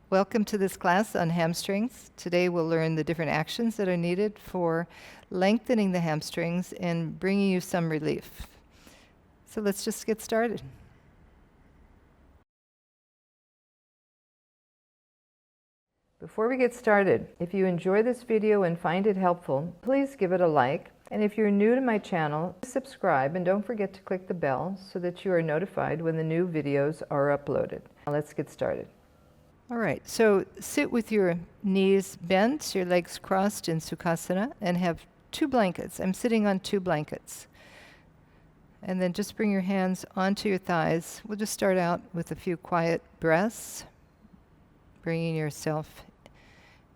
Welcome to this class on hamstrings. Today we'll learn the different actions that are needed for lengthening the hamstrings and bringing you some relief. So let's just get started. Before we get started, if you enjoy this video and find it helpful, please give it a like. And if you're new to my channel, subscribe and don't forget to click the bell so that you are notified when the new videos are uploaded. Now let's get started. All right, so sit with your knees bent, your legs crossed in Sukhasana, and have two blankets. I'm sitting on two blankets. And then just bring your hands onto your thighs. We'll just start out with a few quiet breaths, bringing yourself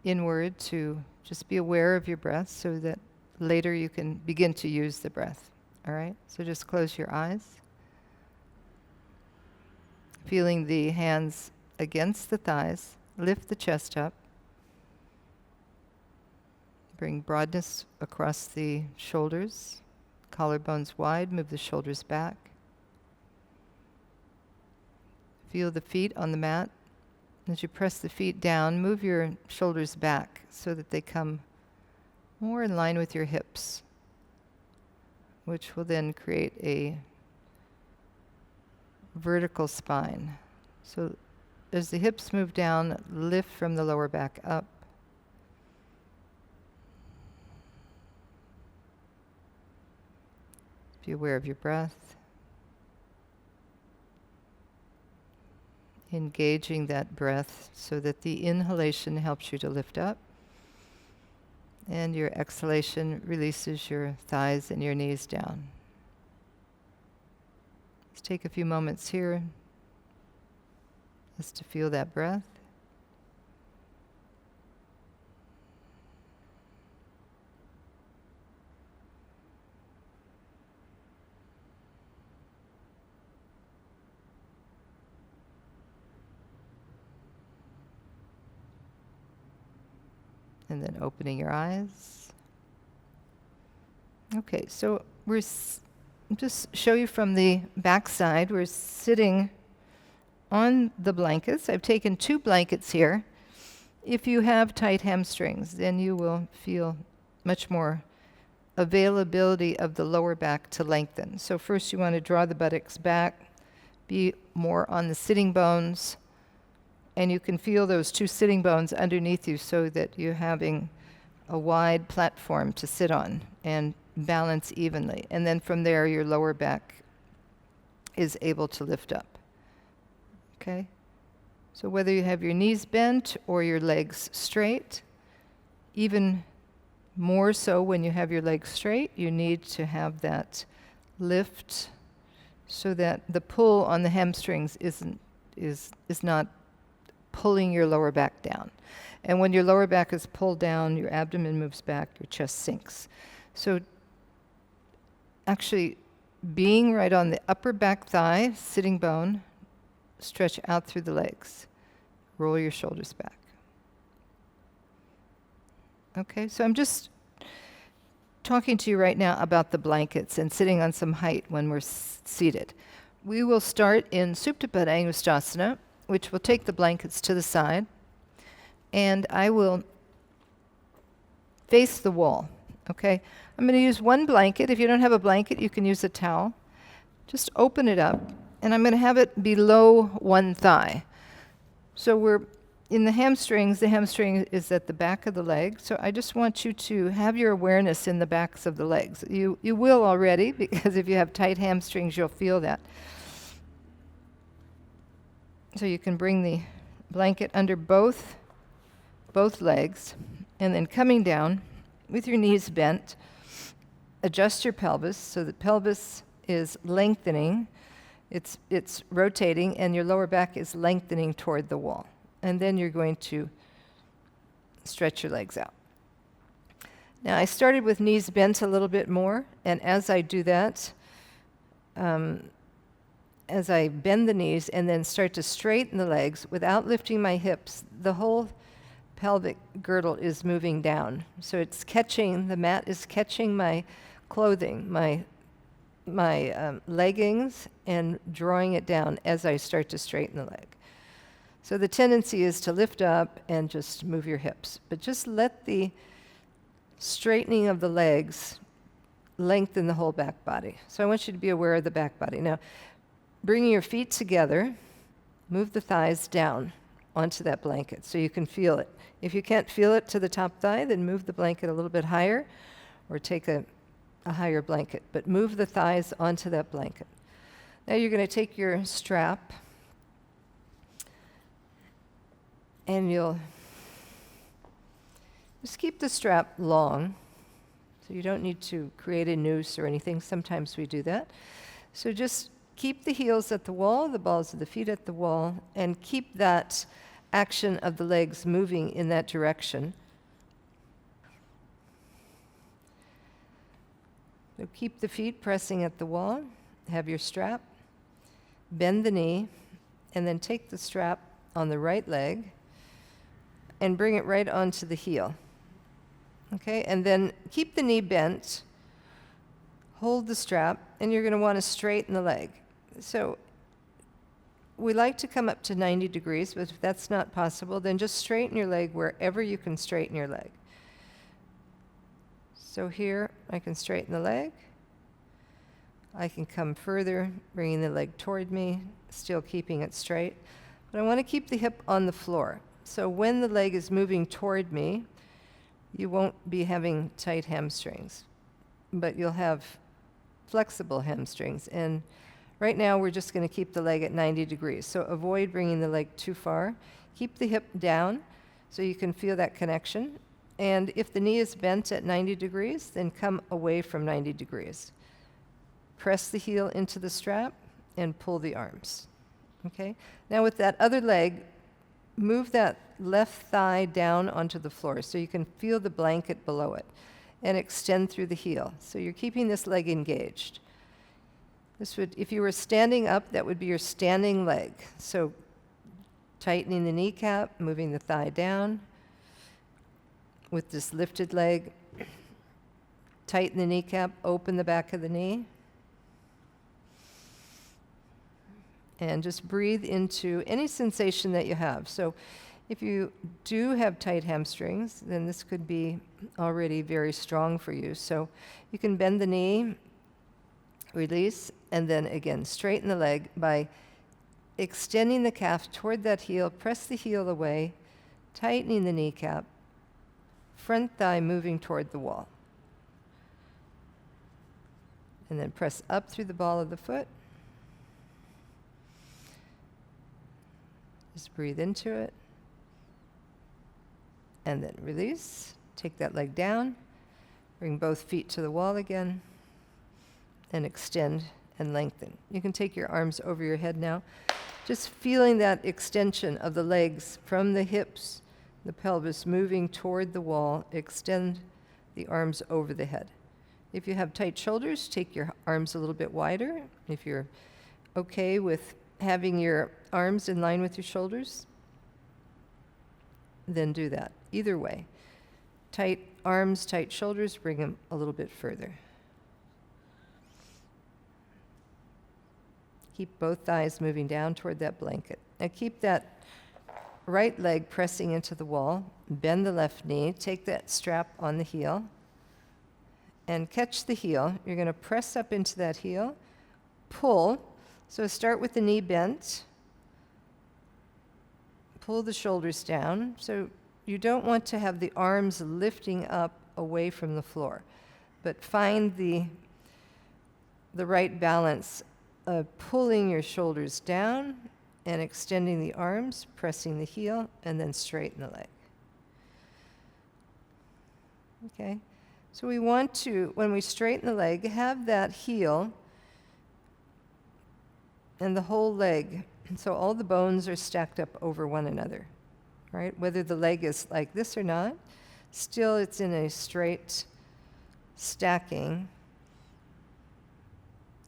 inward to just be aware of your breath so that later you can begin to use the breath. All right, so just close your eyes. Feeling the hands against the thighs, lift the chest up. Bring broadness across the shoulders, collarbones wide, move the shoulders back. Feel the feet on the mat. As you press the feet down, move your shoulders back so that they come more in line with your hips, which will then create a vertical spine. So as the hips move down, lift from the lower back up. Be aware of your breath. Engaging that breath so that the inhalation helps you to lift up, and your exhalation releases your thighs and your knees down. Let's take a few moments here just to feel that breath. And then opening your eyes. Okay, so just show you from the back side. We're sitting on the blankets. I've taken two blankets here. If you have tight hamstrings, then you will feel much more availability of the lower back to lengthen. So first you want to draw the buttocks back, be more on the sitting bones, and you can feel those two sitting bones underneath you so that you're having a wide platform to sit on and balance evenly. And then from there, your lower back is able to lift up. Okay? So whether you have your knees bent or your legs straight, even more so when you have your legs straight, you need to have that lift so that the pull on the hamstrings is not pulling your lower back down. And when your lower back is pulled down, your abdomen moves back, your chest sinks. So actually being right on the upper back thigh, sitting bone, stretch out through the legs. Roll your shoulders back. Okay, so I'm just talking to you right now about the blankets and sitting on some height when we're seated. We will start in Supta Padangusthasana, which will take the blankets to the side, and I will face the wall. Okay, I'm going to use one blanket. If you don't have a blanket, you can use a towel. Just open it up. And I'm going to have it below one thigh. So we're in the hamstrings. The hamstring is at the back of the leg. So I just want you to have your awareness in the backs of the legs. You will already, because if you have tight hamstrings, you'll feel that. So you can bring the blanket under both legs, and then coming down with your knees bent, adjust your pelvis so the pelvis is lengthening. It's rotating, and your lower back is lengthening toward the wall. And then you're going to stretch your legs out. Now, I started with knees bent a little bit more, and as I do that, as I bend the knees and then start to straighten the legs without lifting my hips, the whole pelvic girdle is moving down. So it's catching, the mat is catching my clothing, my leggings, and drawing it down as I start to straighten the leg. So the tendency is to lift up and just move your hips, but just let the straightening of the legs lengthen the whole back body. So I want you to be aware of the back body. Now, bringing your feet together, move the thighs down onto that blanket so you can feel it. If you can't feel it to the top thigh, then move the blanket a little bit higher or take a higher blanket, but move the thighs onto that blanket. Now you're going to take your strap and you'll just keep the strap long, so you don't need to create a noose or anything. Sometimes we do that. So just keep the heels at the wall, the balls of the feet at the wall, and keep that action of the legs moving in that direction. So keep the feet pressing at the wall, have your strap, bend the knee, and then take the strap on the right leg and bring it right onto the heel. Okay, and then keep the knee bent, hold the strap, and you're going to want to straighten the leg. So we like to come up to 90 degrees, but if that's not possible, then just straighten your leg wherever you can straighten your leg. So here, I can straighten the leg. I can come further, bringing the leg toward me, still keeping it straight. But I want to keep the hip on the floor. So when the leg is moving toward me, you won't be having tight hamstrings, but you'll have flexible hamstrings. And right now, we're just going to keep the leg at 90 degrees. So avoid bringing the leg too far. Keep the hip down so you can feel that connection. And if the knee is bent at 90 degrees, then come away from 90 degrees. Press the heel into the strap and pull the arms. Okay? Now with that other leg, move that left thigh down onto the floor so you can feel the blanket below it and extend through the heel. So you're keeping this leg engaged. This would, if you were standing up, that would be your standing leg. So tightening the kneecap, moving the thigh down with this lifted leg. Tighten the kneecap, open the back of the knee. And just breathe into any sensation that you have. So if you do have tight hamstrings, then this could be already very strong for you. So you can bend the knee, release, and then again, straighten the leg by extending the calf toward that heel, press the heel away, tightening the kneecap, front thigh moving toward the wall. And then press up through the ball of the foot. Just breathe into it. And then release. Take that leg down. Bring both feet to the wall again. And extend and lengthen. You can take your arms over your head now. Just feeling that extension of the legs from the hips, the pelvis moving toward the wall. Extend the arms over the head. If you have tight shoulders, take your arms a little bit wider. If you're okay with having your arms in line with your shoulders, then do that. Either way. Tight arms, tight shoulders, bring them a little bit further. Keep both thighs moving down toward that blanket. Now keep that right leg pressing into the wall. Bend the left knee. Take that strap on the heel. And catch the heel. You're going to press up into that heel. Pull. So start with the knee bent. Pull the shoulders down. So you don't want to have the arms lifting up away from the floor, but find the right balance of pulling your shoulders down and extending the arms, pressing the heel, and then straighten the leg. Okay? So we want to, when we straighten the leg, have that heel and the whole leg. So all the bones are stacked up over one another, right? Whether the leg is like this or not, still it's in a straight stacking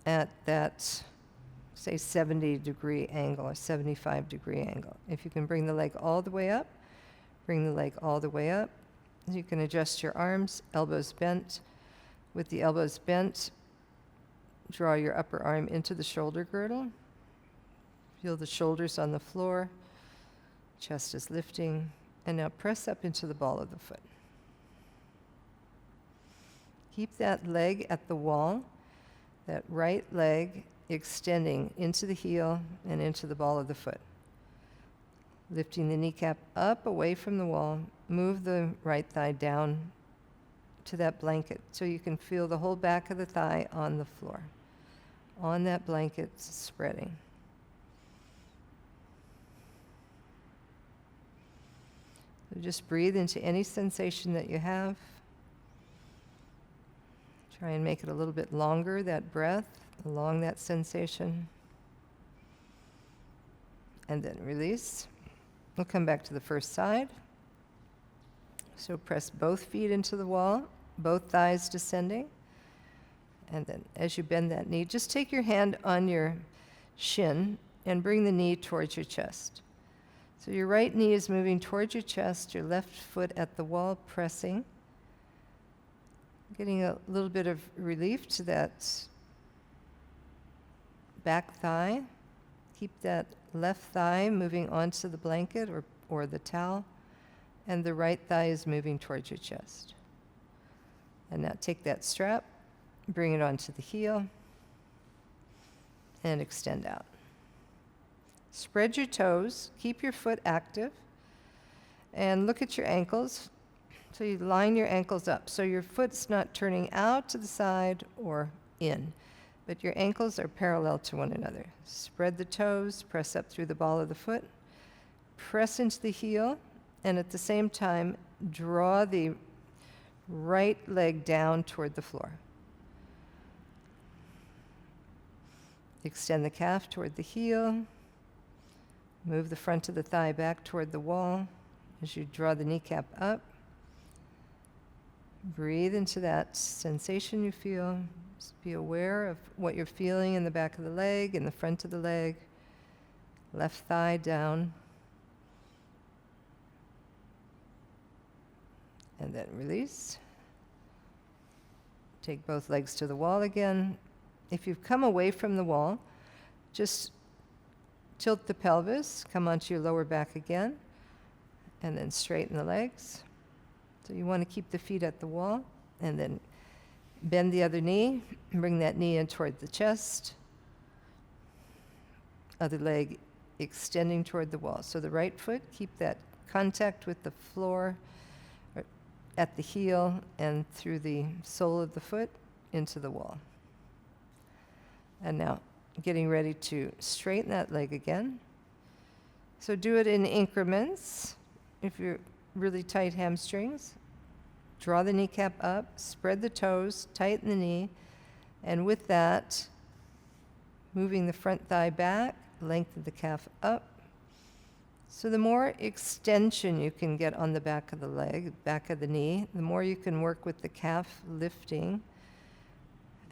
at that, say, 70-degree angle or 75-degree angle. If you can bring the leg all the way up, bring the leg all the way up. You can adjust your arms, elbows bent. With the elbows bent, draw your upper arm into the shoulder girdle. Feel the shoulders on the floor. Chest is lifting. And now press up into the ball of the foot. Keep that leg at the wall, that right leg extending into the heel and into the ball of the foot. Lifting the kneecap up away from the wall, move the right thigh down to that blanket so you can feel the whole back of the thigh on the floor, on that blanket spreading. So just breathe into any sensation that you have. Try and make it a little bit longer, that breath, along that sensation. And then release. We'll come back to the first side. So press both feet into the wall, both thighs descending. And then as you bend that knee, just take your hand on your shin and bring the knee towards your chest. So your right knee is moving towards your chest, your left foot at the wall pressing. Getting a little bit of relief to that back thigh. Keep that left thigh moving onto the blanket or the towel, and the right thigh is moving towards your chest. And now take that strap, bring it onto the heel, and extend out. Spread your toes, keep your foot active, and look at your ankles. So you line your ankles up so your foot's not turning out to the side or in, but your ankles are parallel to one another. Spread the toes, press up through the ball of the foot, press into the heel, and at the same time, draw the right leg down toward the floor. Extend the calf toward the heel. Move the front of the thigh back toward the wall as you draw the kneecap up. Breathe into that sensation you feel. Just be aware of what you're feeling in the back of the leg, in the front of the leg. Left thigh down. And then release. Take both legs to the wall again. If you've come away from the wall, just tilt the pelvis, come onto your lower back again, and then straighten the legs. So you want to keep the feet at the wall, and then bend the other knee, bring that knee in toward the chest. Other leg extending toward the wall. So the right foot, keep that contact with the floor at the heel and through the sole of the foot into the wall. And now getting ready to straighten that leg again. So do it in increments. If you're really tight hamstrings, draw the kneecap up, spread the toes, tighten the knee, and with that, moving the front thigh back, lengthen the calf up. So the more extension you can get on the back of the leg, back of the knee, the more you can work with the calf lifting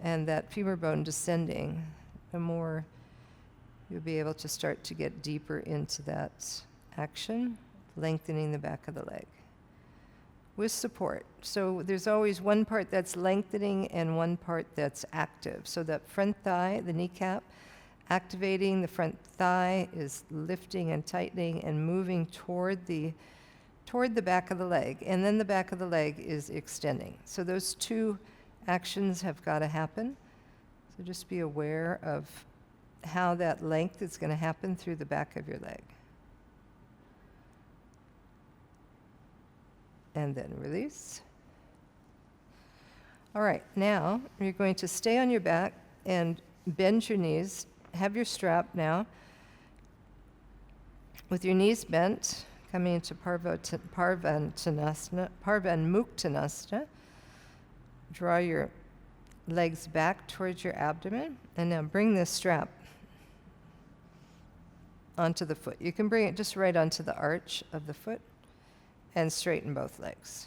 and that femur bone descending, the more you'll be able to start to get deeper into that action, lengthening the back of the leg with support. So there's always one part that's lengthening and one part that's active. So that front thigh, the kneecap, activating the front thigh is lifting and tightening and moving toward the back of the leg. And then the back of the leg is extending. So those two actions have got to happen. So just be aware of how that length is going to happen through the back of your leg. And then release. All right, now you're going to stay on your back and bend your knees. Have your strap now. With your knees bent, coming into Parvamuktanasana. Draw your legs back towards your abdomen, and now bring this strap onto the foot. You can bring it just right onto the arch of the foot and straighten both legs.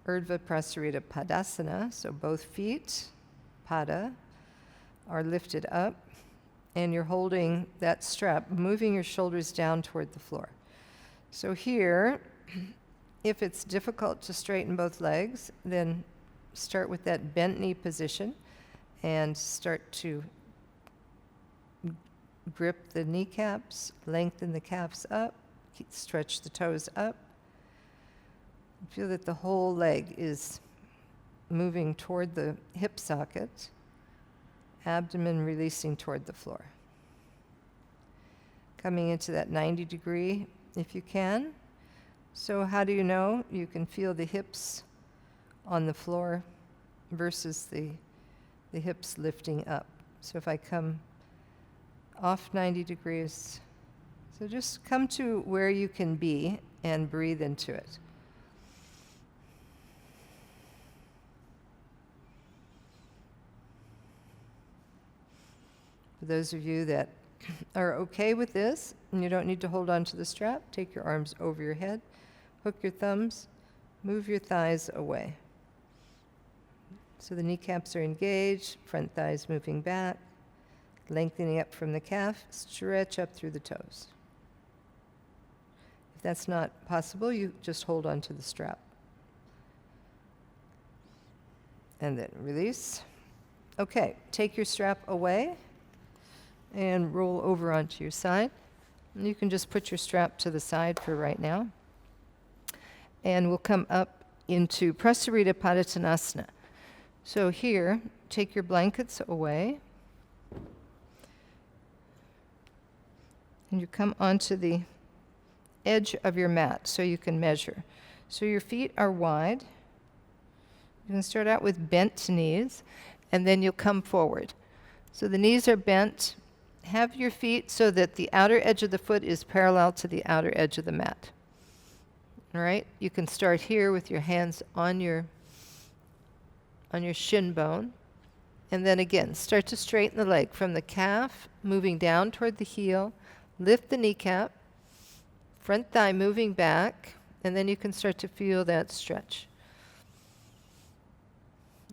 Urdhva Prasarita Padostanasana, so both feet, pada, are lifted up, and you're holding that strap, moving your shoulders down toward the floor. So here, if it's difficult to straighten both legs, then start with that bent knee position and start to grip the kneecaps, lengthen the calves up, stretch the toes up. Feel that the whole leg is moving toward the hip socket, abdomen releasing toward the floor. Coming into that 90 degree if you can. So how do you know? You can feel the hips on the floor versus the hips lifting up. So if I come off 90 degrees, so just come to where you can be and breathe into it. For those of you that are okay with this, and you don't need to hold on to the strap, take your arms over your head, hook your thumbs, move your thighs away. So the kneecaps are engaged, front thighs moving back, lengthening up from the calf, stretch up through the toes. If that's not possible, you just hold on to the strap. And then release. Okay, take your strap away and roll over onto your side. And you can just put your strap to the side for right now. And we'll come up into Prasarita Padottanasana. So here, take your blankets away. And you come onto the edge of your mat so you can measure. So your feet are wide. You can start out with bent knees, and then you'll come forward. So the knees are bent. Have your feet so that the outer edge of the foot is parallel to the outer edge of the mat. All right? You can start here with your hands on your shin bone. And then again, start to straighten the leg from the calf, moving down toward the heel. Lift the kneecap, front thigh moving back, and then you can start to feel that stretch.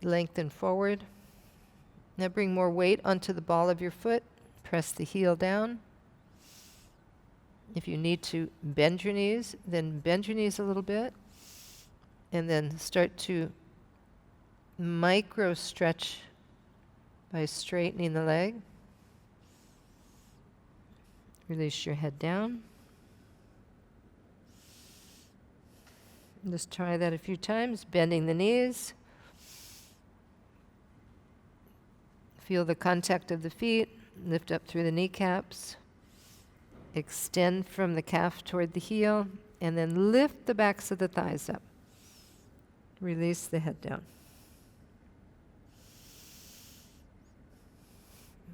Lengthen forward. Now bring more weight onto the ball of your foot. Press the heel down. If you need to bend your knees, then bend your knees a little bit. And then start to micro stretch by straightening the leg. Release your head down. Just try that a few times, bending the knees. Feel the contact of the feet. Lift up through the kneecaps. Extend from the calf toward the heel, and then lift the backs of the thighs up. Release the head down.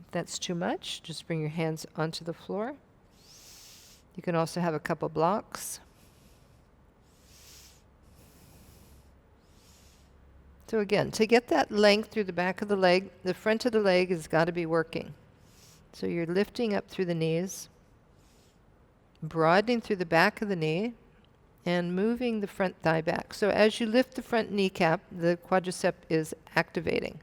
If that's too much, just bring your hands onto the floor. You can also have a couple blocks. So again, to get that length through the back of the leg, the front of the leg has got to be working. So you're lifting up through the knees, broadening through the back of the knee, and moving the front thigh back. So as you lift the front kneecap, the quadricep is activating,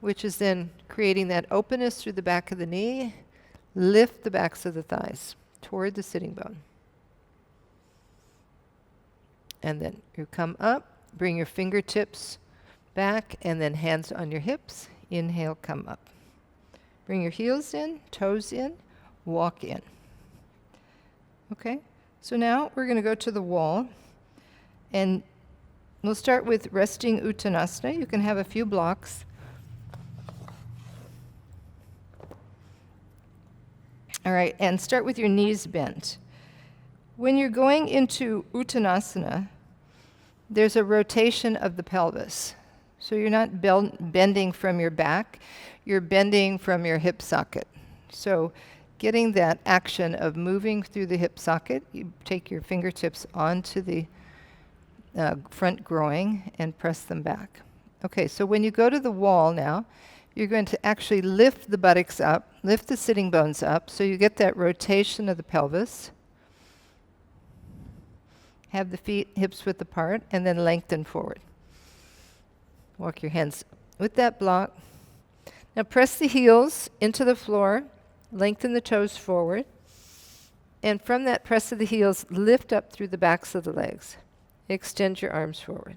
which is then creating that openness through the back of the knee. Lift the backs of the thighs toward the sitting bone. And then you come up, bring your fingertips back, and then hands on your hips. Inhale, come up. Bring your heels in, toes in, walk in. Okay, so now we're going to go to the wall, and we'll start with resting Uttanasana. You can have a few blocks. All right, and start with your knees bent. When you're going into Uttanasana, there's a rotation of the pelvis. So you're not bending from your back, you're bending from your hip socket. So getting that action of moving through the hip socket, you take your fingertips onto the front groin and press them back. Okay, so when you go to the wall now, you're going to actually lift the buttocks up, lift the sitting bones up, so you get that rotation of the pelvis. Have the feet hips width apart, and then lengthen forward. Walk your hands with that block. Now press the heels into the floor, lengthen the toes forward, and from that press of the heels, lift up through the backs of the legs. Extend your arms forward.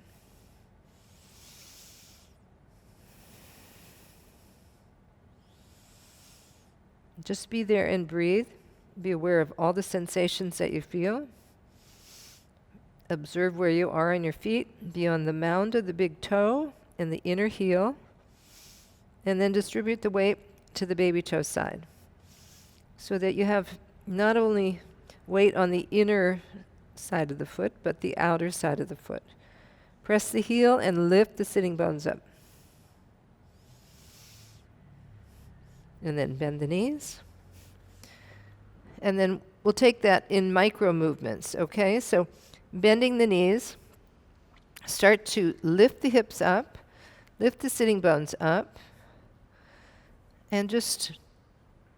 Just be there and breathe. Be aware of all the sensations that you feel. Observe where you are on your feet. Be on the mound of the big toe and the inner heel. And then distribute the weight to the baby toe side, so that you have not only weight on the inner side of the foot, but the outer side of the foot. Press the heel and lift the sitting bones up. And then bend the knees. And then we'll take that in micro movements, okay? So bending the knees, start to lift the hips up, lift the sitting bones up, and just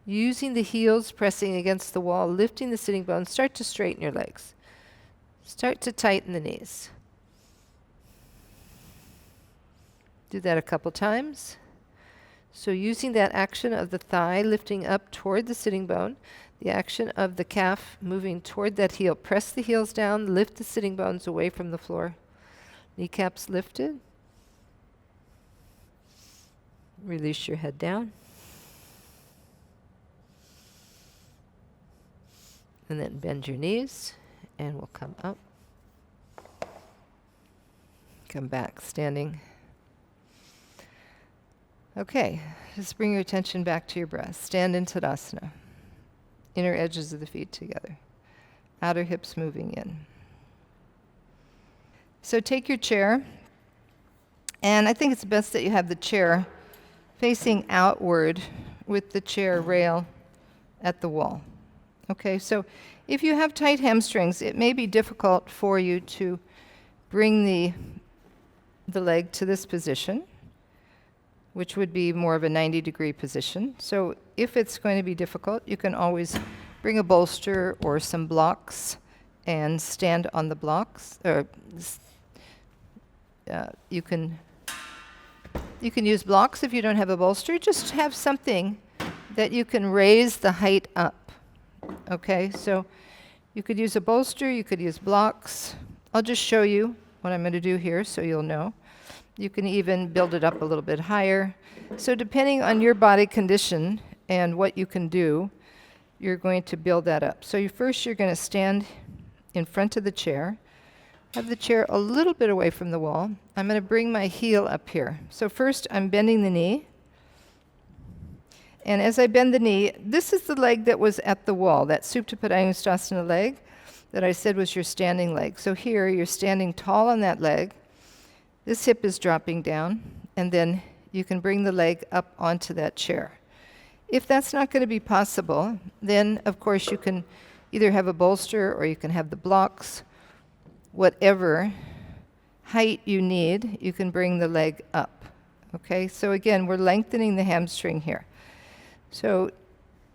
using the heels, pressing against the wall, lifting the sitting bones, start to straighten your legs. Start to tighten the knees. Do that a couple times. So using that action of the thigh lifting up toward the sitting bone, the action of the calf moving toward that heel. Press the heels down, lift the sitting bones away from the floor. Kneecaps lifted. Release your head down. And then bend your knees, and we'll come up. Come back, standing. Okay, just bring your attention back to your breath. Stand in Tadasana. Inner edges of the feet together. Outer hips moving in. So take your chair, and I think it's best that you have the chair facing outward with the chair rail at the wall. Okay, so if you have tight hamstrings, it may be difficult for you to bring the leg to this position, which would be more of a 90-degree position. So if it's going to be difficult, you can always bring a bolster or some blocks and stand on the blocks. Or you can use blocks if you don't have a bolster. Just have something that you can raise the height up. Okay, so you could use a bolster, you could use blocks. I'll just show you what I'm going to do here so you'll know. You can even build it up a little bit higher. So depending on your body condition and what you can do, you're going to build that up. So first you're going to stand in front of the chair. Have the chair a little bit away from the wall. I'm going to bring my heel up here. So first I'm bending the knee. And as I bend the knee, this is the leg that was at the wall, that Supta Padangusthasana leg that I said was your standing leg. So here you're standing tall on that leg. This hip is dropping down, and then you can bring the leg up onto that chair. If that's not going to be possible, then of course you can either have a bolster or you can have the blocks. Whatever height you need, you can bring the leg up. Okay, so again, we're lengthening the hamstring here. So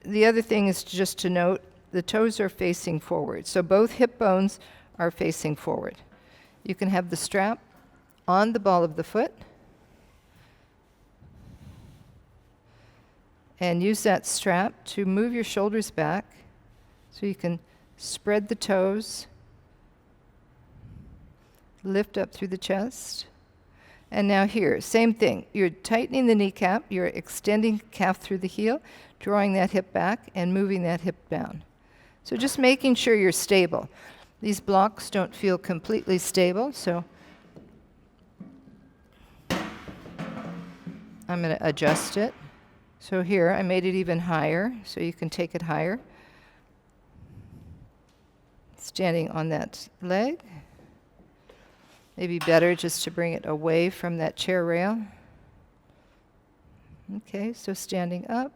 the other thing is just to note the toes are facing forward. So both hip bones are facing forward. You can have the strap on the ball of the foot and use that strap to move your shoulders back so you can spread the toes, lift up through the chest. And now here, same thing. You're tightening the kneecap, you're extending calf through the heel, drawing that hip back and moving that hip down. So just making sure you're stable. These blocks don't feel completely stable, so I'm going to adjust it. So here, I made it even higher, so you can take it higher. Standing on that leg. Maybe better just to bring it away from that chair rail. Okay, so standing up.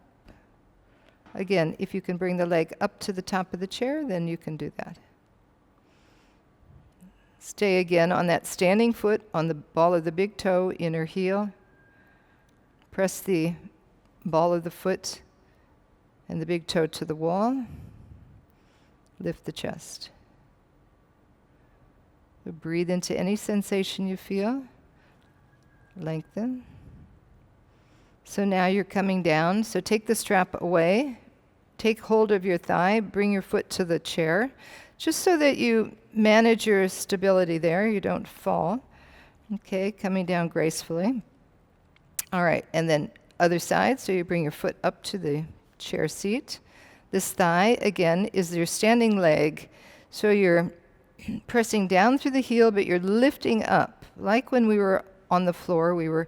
Again, if you can bring the leg up to the top of the chair, then you can do that. Stay again on that standing foot, on the ball of the big toe, inner heel. Press the ball of the foot and the big toe to the wall. Lift the chest. So breathe into any sensation you feel. Lengthen. So now you're coming down. So take the strap away. Take hold of your thigh. Bring your foot to the chair. Just so that you manage your stability there. You don't fall. Okay, coming down gracefully. All right, and then other side. So you bring your foot up to the chair seat. This thigh, again, is your standing leg. So you're pressing down through the heel, but you're lifting up. Like when we were on the floor, we were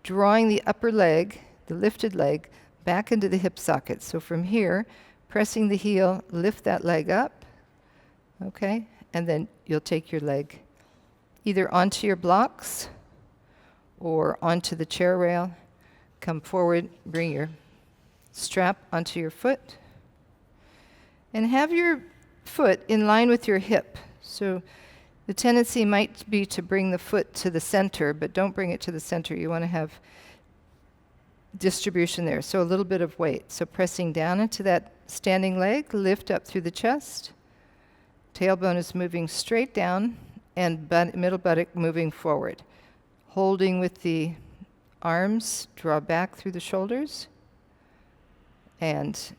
drawing the upper leg, the lifted leg, back into the hip socket. So from here, pressing the heel, lift that leg up, okay? And then you'll take your leg either onto your blocks or onto the chair rail. Come forward, bring your strap onto your foot, and have your foot in line with your hip. So the tendency might be to bring the foot to the center, but don't bring it to the center. You want to have distribution there, so a little bit of weight. So pressing down into that standing leg, lift up through the chest. Tailbone is moving straight down, and middle buttock moving forward. Holding with the arms, draw back through the shoulders, and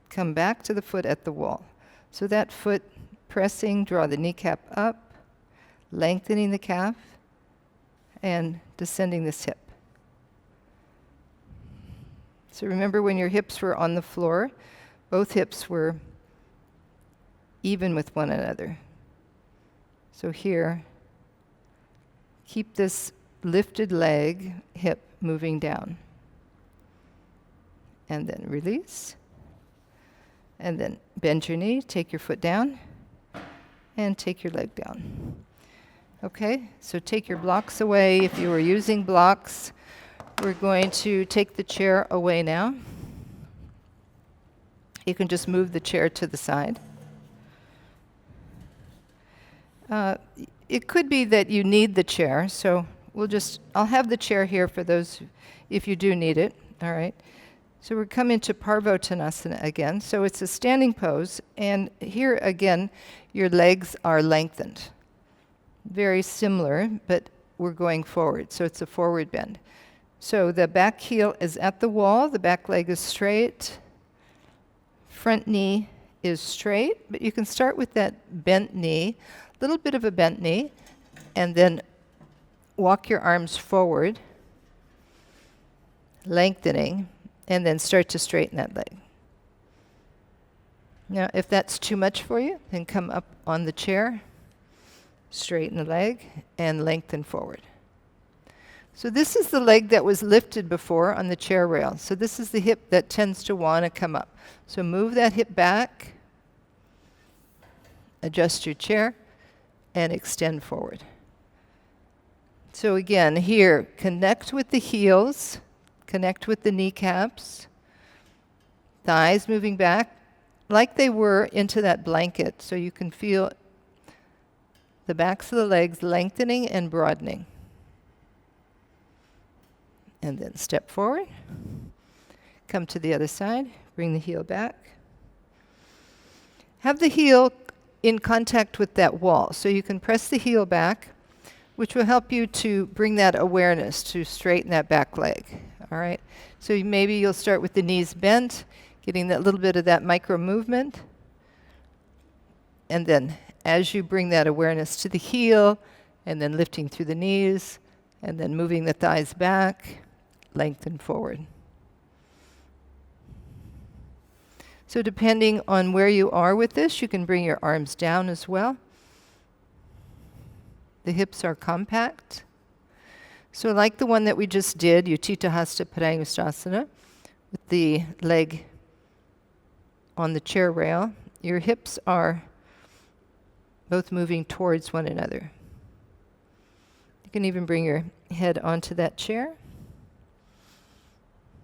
come back to the foot at the wall. So that foot pressing, draw the kneecap up, lengthening the calf, and descending this hip. So remember when your hips were on the floor, both hips were even with one another. So here, keep this lifted leg, hip moving down. And then release. And then bend your knee, take your foot down, and take your leg down. Okay, so take your blocks away. If you were using blocks, we're going to take the chair away now. You can just move the chair to the side. It could be that you need the chair, so I'll have the chair here for those if you do need it, all right? So we're coming to Parsvottanasana again. So it's a standing pose, and here again, your legs are lengthened. Very similar, but we're going forward, so it's a forward bend. So the back heel is at the wall, the back leg is straight, front knee is straight, but you can start with that bent knee, a little bit of a bent knee, and then walk your arms forward, lengthening, and then start to straighten that leg. Now, if that's too much for you, then come up on the chair, straighten the leg, and lengthen forward. So this is the leg that was lifted before on the chair rail. So this is the hip that tends to want to come up. So move that hip back, adjust your chair, and extend forward. So again, here, connect with the heels, connect with the kneecaps, thighs moving back like they were into that blanket, so you can feel the backs of the legs lengthening and broadening. And then step forward, come to the other side, bring the heel back. Have the heel in contact with that wall, so you can press the heel back, which will help you to bring that awareness to straighten that back leg, all right? So maybe you'll start with the knees bent, getting that little bit of that micro movement, and then as you bring that awareness to the heel, and then lifting through the knees, and then moving the thighs back, lengthen forward. So depending on where you are with this, you can bring your arms down as well. The hips are compact. So like the one that we just did, Utthita Hasta Padangusthasana, with the leg on the chair rail, your hips are both moving towards one another. You can even bring your head onto that chair.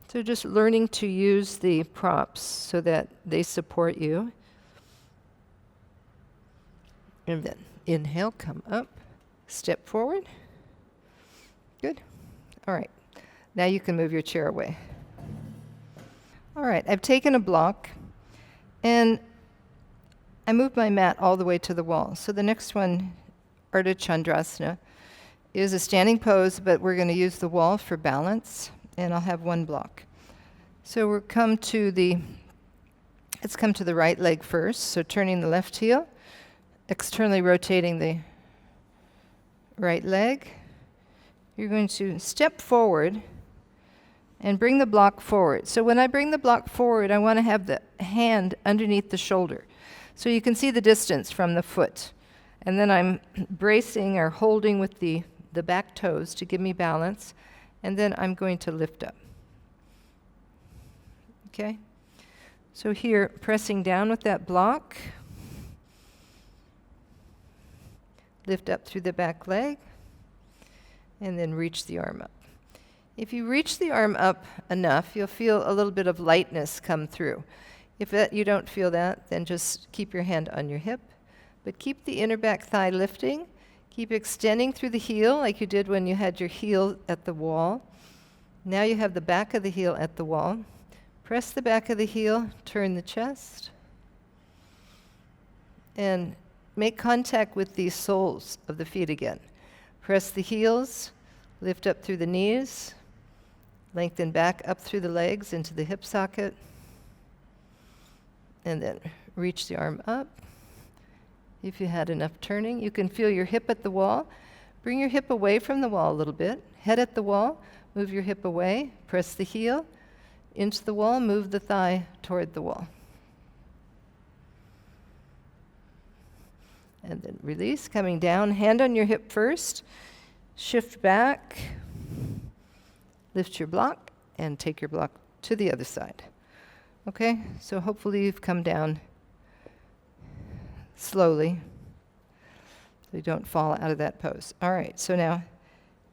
So just learning to use the props so that they support you. And then inhale, come up, step forward. Good. All right. Now you can move your chair away. All right, I've taken a block and I moved my mat all the way to the wall. So the next one, Ardha Chandrasana, is a standing pose, but we're going to use the wall for balance, and I'll have one block. So let's come to the right leg first. So turning the left heel, externally rotating the right leg. You're going to step forward and bring the block forward. So when I bring the block forward, I want to have the hand underneath the shoulder. So you can see the distance from the foot. And then I'm bracing or holding with the back toes to give me balance. And then I'm going to lift up. Okay? So here, pressing down with that block. Lift up through the back leg. And then reach the arm up. If you reach the arm up enough, you'll feel a little bit of lightness come through. If you don't feel that, then just keep your hand on your hip. But keep the inner back thigh lifting. Keep extending through the heel like you did when you had your heel at the wall. Now you have the back of the heel at the wall. Press the back of the heel, turn the chest. And make contact with the soles of the feet again. Press the heels, lift up through the knees. Lengthen back up through the legs into the hip socket. And then reach the arm up. If you had enough turning, you can feel your hip at the wall. Bring your hip away from the wall a little bit. Head at the wall, move your hip away, press the heel into the wall, move the thigh toward the wall. And then release, coming down, hand on your hip first. Shift back. Lift your block and take your block to the other side. Okay, so hopefully you've come down slowly so you don't fall out of that pose. All right, so now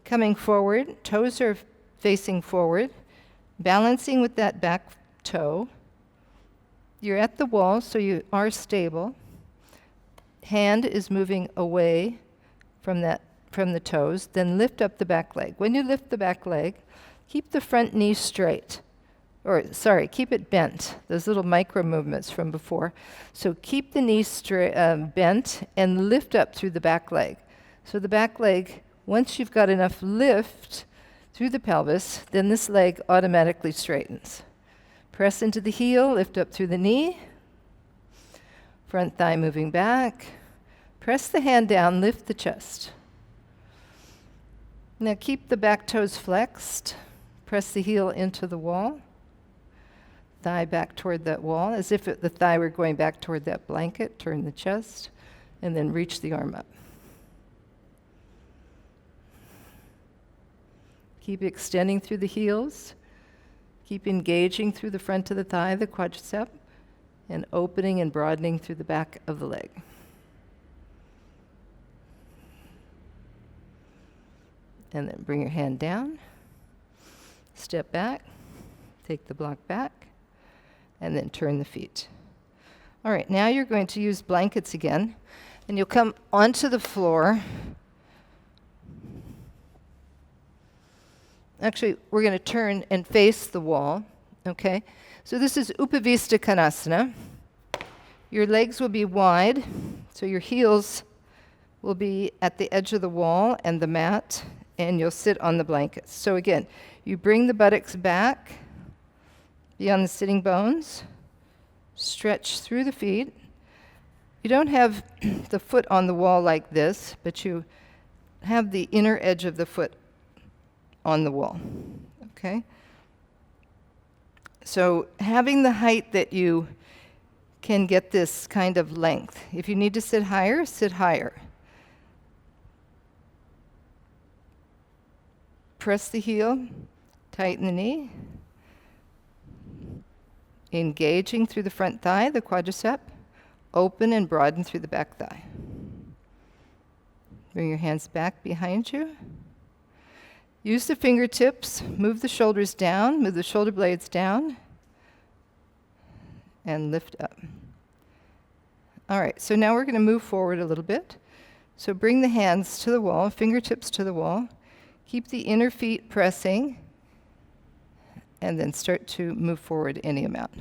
coming forward, toes are facing forward, balancing with that back toe. You're at the wall, so you are stable. Hand is moving away from the toes, then lift up the back leg. When you lift the back leg, keep the front knee straight. Keep it bent. Those little micro movements from before. So keep the knee bent and lift up through the back leg. So the back leg, once you've got enough lift through the pelvis, then this leg automatically straightens. Press into the heel, lift up through the knee. Front thigh moving back. Press the hand down, lift the chest. Now keep the back toes flexed. Press the heel into the wall. Thigh back toward that wall, as if the thigh were going back toward that blanket. Turn the chest, and then reach the arm up. Keep extending through the heels. Keep engaging through the front of the thigh, the quadricep, and opening and broadening through the back of the leg. And then bring your hand down. Step back. Take the block back. And then turn the feet. All right, now you're going to use blankets again. And you'll come onto the floor. Actually, we're going to turn and face the wall. Okay? So this is Upavistha Konasana. Your legs will be wide, so your heels will be at the edge of the wall and the mat, and you'll sit on the blankets. So again, you bring the buttocks back, be on the sitting bones, stretch through the feet. You don't have the foot on the wall like this, but you have the inner edge of the foot on the wall, okay? So having the height that you can get this kind of length. If you need to sit higher, sit higher. Press the heel, tighten the knee. Engaging through the front thigh, the quadricep. Open and broaden through the back thigh. Bring your hands back behind you. Use the fingertips, move the shoulders down, move the shoulder blades down, and lift up. All right, so now we're going to move forward a little bit. So bring the hands to the wall, fingertips to the wall. Keep the inner feet pressing, and then start to move forward any amount.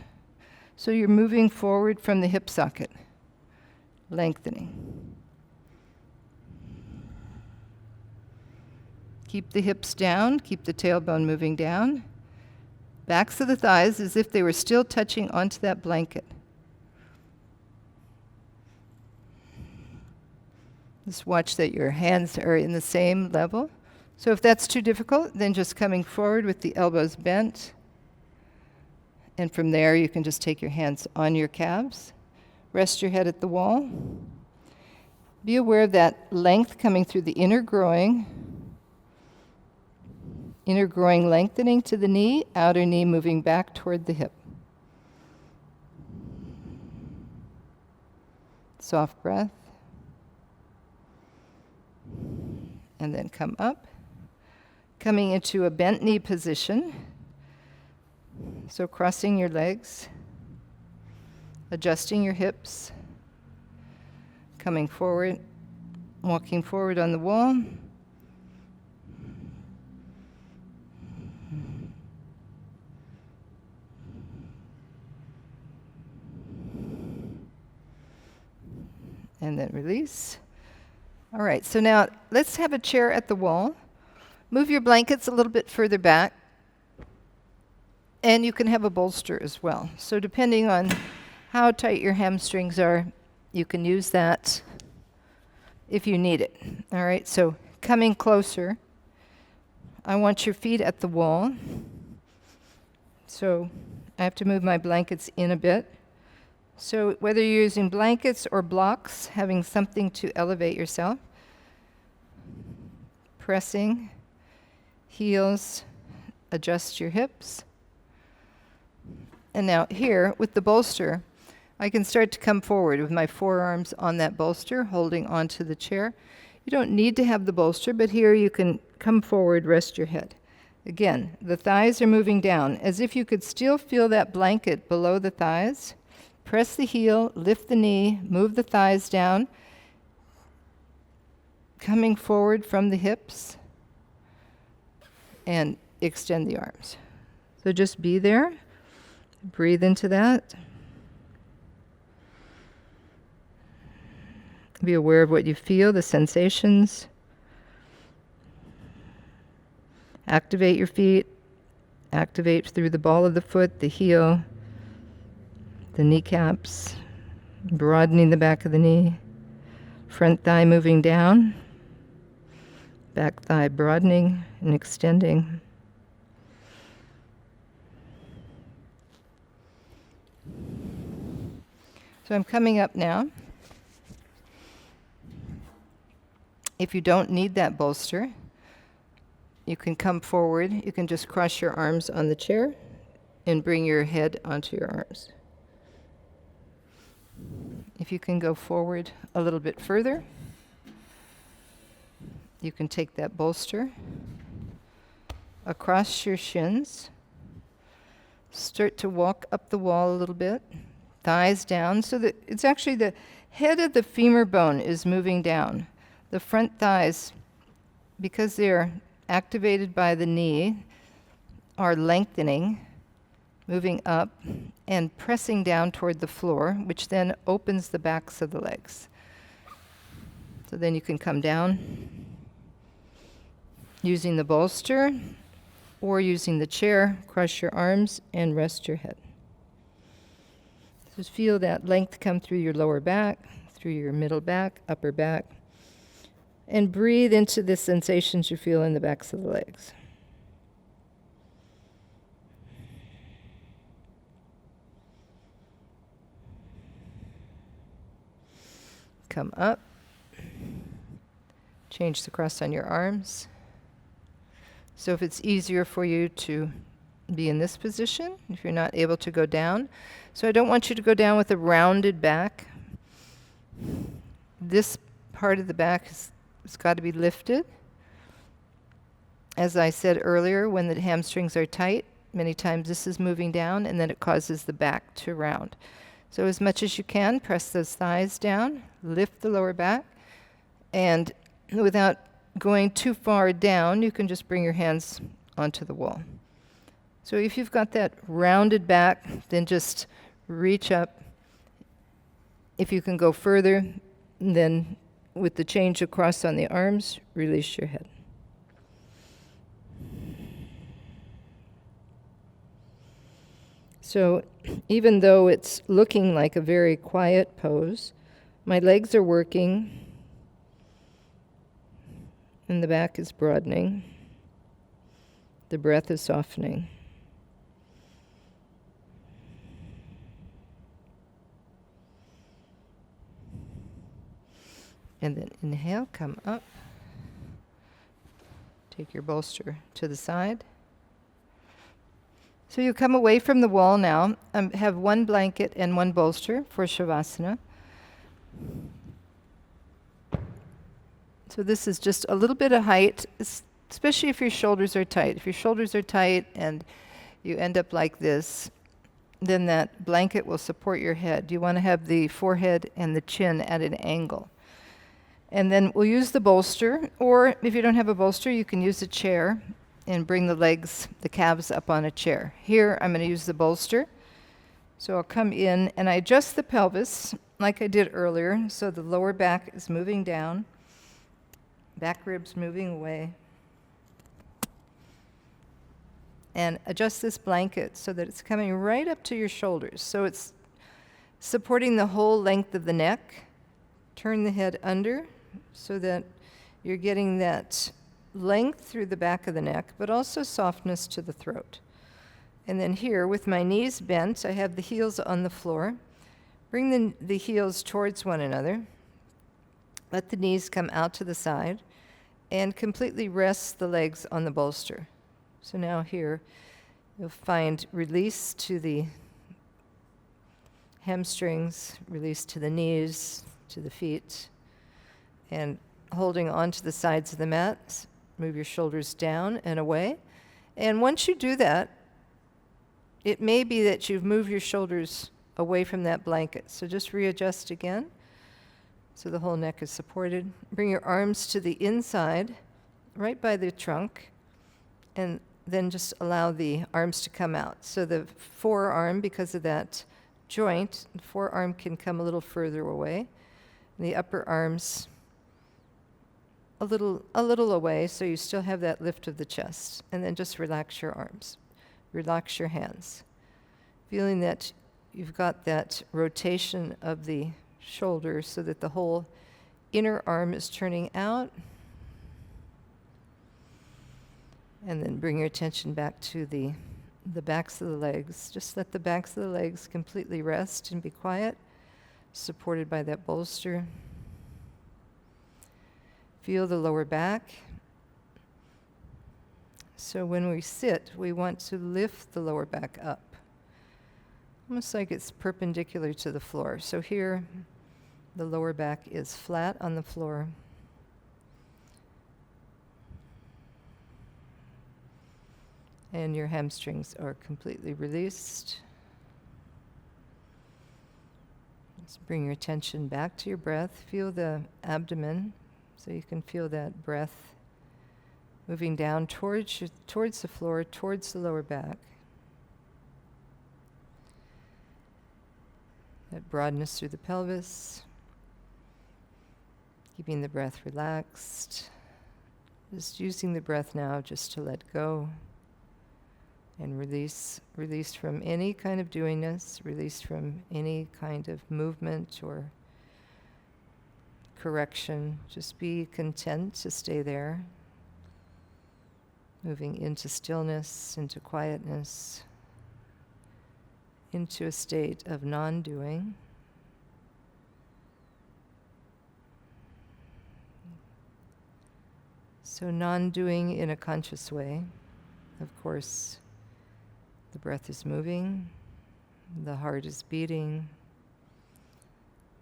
So you're moving forward from the hip socket, lengthening. Keep the hips down, keep the tailbone moving down. Backs of the thighs as if they were still touching onto that blanket. Just watch that your hands are in the same level. So if that's too difficult, then just coming forward with the elbows bent. And from there, you can just take your hands on your calves. Rest your head at the wall. Be aware of that length coming through the inner groin lengthening to the knee, outer knee moving back toward the hip. Soft breath. And then come up. Coming into a bent knee position. So crossing your legs. Adjusting your hips. Coming forward. Walking forward on the wall. And then release. All right, so now let's have a chair at the wall. Move your blankets a little bit further back. And you can have a bolster as well. So depending on how tight your hamstrings are, you can use that if you need it. All right, so coming closer, I want your feet at the wall. So I have to move my blankets in a bit. So whether you're using blankets or blocks, having something to elevate yourself, pressing, heels, adjust your hips. And now here, with the bolster, I can start to come forward with my forearms on that bolster, holding onto the chair. You don't need to have the bolster, but here you can come forward, rest your head. Again, the thighs are moving down, as if you could still feel that blanket below the thighs. Press the heel, lift the knee, move the thighs down, coming forward from the hips, and extend the arms. So just be there, breathe into that. Be aware of what you feel, the sensations. Activate your feet, activate through the ball of the foot, the heel, the kneecaps, broadening the back of the knee, front thigh moving down, back thigh broadening and extending. So I'm coming up now. If you don't need that bolster, you can come forward. You can just cross your arms on the chair and bring your head onto your arms. If you can go forward a little bit further, you can take that bolster across your shins. Start to walk up the wall a little bit, thighs down, so that it's actually the head of the femur bone is moving down. The front thighs, because they're activated by the knee, are lengthening, moving up, and pressing down toward the floor, which then opens the backs of the legs. So then you can come down using the bolster or using the chair, cross your arms, and rest your head. Just feel that length come through your lower back, through your middle back, upper back, and breathe into the sensations you feel in the backs of the legs. Come up. Change the cross on your arms. So if it's easier for you to be in this position, if you're not able to go down. So I don't want you to go down with a rounded back. This part of the back has got to be lifted. As I said earlier, when the hamstrings are tight, many times this is moving down and then it causes the back to round. So as much as you can, press those thighs down, lift the lower back, and without going too far down, you can just bring your hands onto the wall. So if you've got that rounded back, then just reach up. If you can go further, then with the change across on the arms, release your head. So even though it's looking like a very quiet pose, my legs are working. And the back is broadening. The breath is softening. And then inhale, come up. Take your bolster to the side. So you come away from the wall now. Have one blanket and one bolster for Savasana. So this is just a little bit of height, especially if your shoulders are tight. If your shoulders are tight and you end up like this, then that blanket will support your head. You want to have the forehead and the chin at an angle. And then we'll use the bolster, or if you don't have a bolster, you can use a chair and bring the legs, the calves up on a chair. Here, I'm going to use the bolster. So I'll come in and I adjust the pelvis like I did earlier. So the lower back is moving down, back ribs moving away. And adjust this blanket so that it's coming right up to your shoulders. So it's supporting the whole length of the neck. Turn the head under so that you're getting that length through the back of the neck, but also softness to the throat. And then here, with my knees bent, I have the heels on the floor. Bring the heels towards one another. Let the knees come out to the side and completely rest the legs on the bolster. So now here, you'll find release to the hamstrings, release to the knees, to the feet, and holding on to the sides of the mat. Move your shoulders down and away. And once you do that, it may be that you've moved your shoulders away from that blanket. So just readjust again so the whole neck is supported. Bring your arms to the inside, right by the trunk, and then just allow the arms to come out. So the forearm, because of that joint, the forearm can come a little further away. And the upper arms a little away, so you still have that lift of the chest. And then just relax your arms. Relax your hands. Feeling that you've got that rotation of the shoulder so that the whole inner arm is turning out. And then bring your attention back to the backs of the legs. Just let the backs of the legs completely rest and be quiet, supported by that bolster. Feel the lower back. So when we sit, we want to lift the lower back up, almost like it's perpendicular to the floor. So here, the lower back is flat on the floor. And your hamstrings are completely released. Just bring your attention back to your breath. Feel the abdomen, so you can feel that breath moving down towards the floor, towards the lower back. That broadness through the pelvis. Keeping the breath relaxed. Just using the breath now just to let go. And release from any kind of doingness, release from any kind of movement or correction. Just be content to stay there. Moving into stillness, into quietness, into a state of non-doing. So non-doing in a conscious way. Of course, the breath is moving, the heart is beating,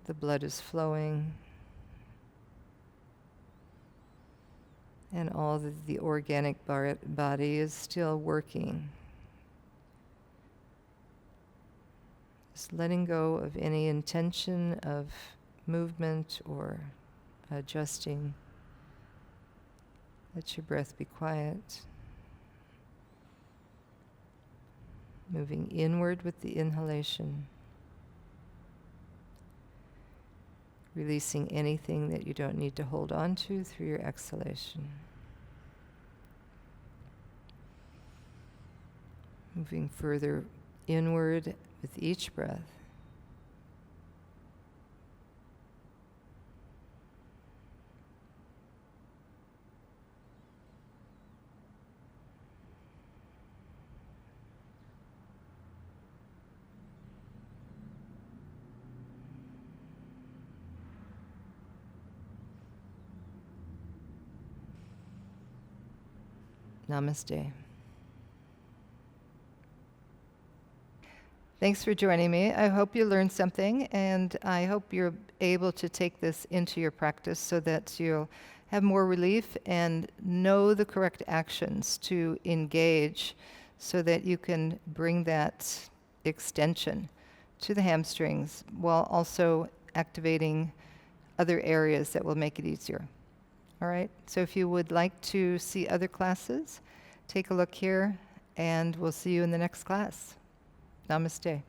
the blood is flowing, and all the organic body is still working. Just letting go of any intention of movement or adjusting. Let your breath be quiet. Moving inward with the inhalation. Releasing anything that you don't need to hold on to through your exhalation. Moving further inward with each breath. Namaste. Thanks for joining me. I hope you learned something, and I hope you're able to take this into your practice so that you'll have more relief and know the correct actions to engage so that you can bring that extension to the hamstrings while also activating other areas that will make it easier. All right, so if you would like to see other classes, take a look here, and we'll see you in the next class. Namaste.